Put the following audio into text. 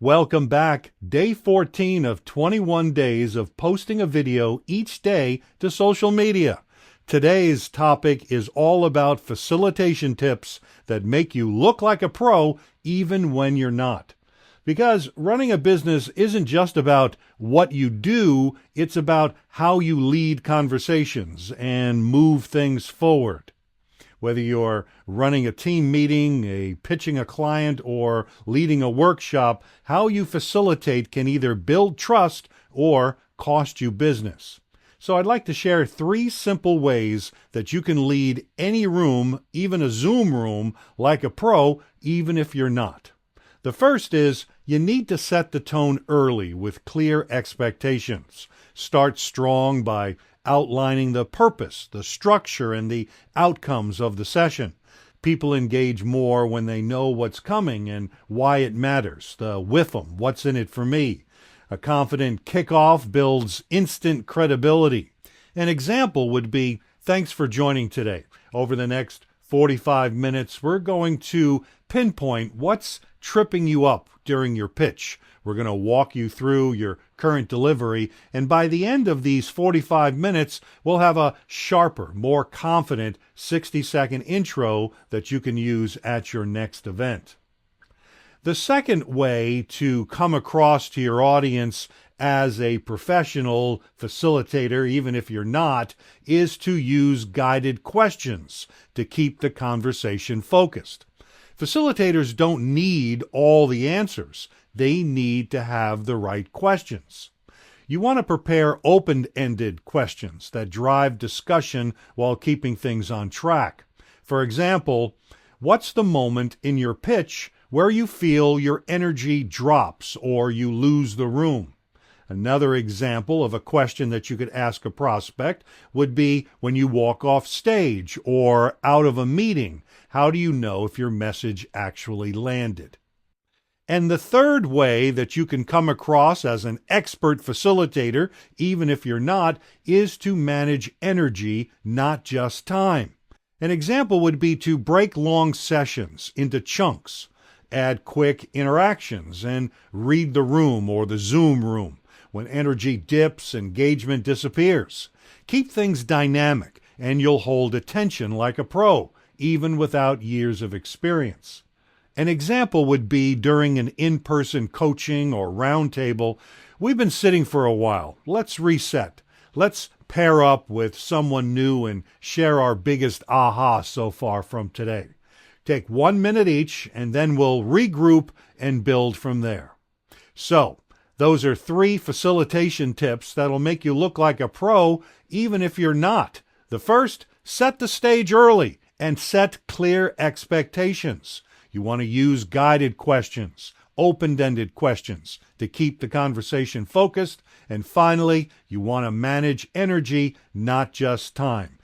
Welcome back. Day 14 of 21 days of posting a video each day to social media. Today's topic is all about facilitation tips that make you look like a pro even when you're not. Because running a business isn't just about what you do, it's about how you lead conversations and move things forward. Whether you're running a team meeting, pitching a client, or leading a workshop, how you facilitate can either build trust or cost you business. So I'd like to share 3 simple ways that you can lead any room, even a Zoom room, like a pro, even if you're not. The first is you need to set the tone early with clear expectations. Start strong by outlining the purpose, the structure, and the outcomes of the session. People engage more when they know what's coming and why it matters. The WIFM, what's in it for me? A confident kickoff builds instant credibility. An example would be, thanks for joining today. Over the next 45 minutes, we're going to pinpoint what's tripping you up during your pitch. We're going to walk you through your current delivery, and by the end of these 45 minutes, we'll have a sharper, more confident 60-second intro that you can use at your next event. The second way to come across to your audience as a professional facilitator, even if you're not, is to use guided questions to keep the conversation focused. Facilitators don't need all the answers. They need to have the right questions. You want to prepare open-ended questions that drive discussion while keeping things on track. For example, what's the moment in your pitch where you feel your energy drops or you lose the room? Another example of a question that you could ask a prospect would be when you walk off stage or out of a meeting. How do you know if your message actually landed? And the third way that you can come across as an expert facilitator, even if you're not, is to manage energy, not just time. An example would be to break long sessions into chunks, add quick interactions, and read the room or the Zoom room. When energy dips, engagement disappears. Keep things dynamic, and you'll hold attention like a pro, even without years of experience. An example would be during an in-person coaching or roundtable. We've been sitting for a while. Let's reset. Let's pair up with someone new and share our biggest aha so far from today. Take 1 minute each, and then we'll regroup and build from there. So, those are 3 facilitation tips that'll make you look like a pro, even if you're not. The first, set the stage early and set clear expectations. You want to use guided questions, open-ended questions to keep the conversation focused. And finally, you want to manage energy, not just time.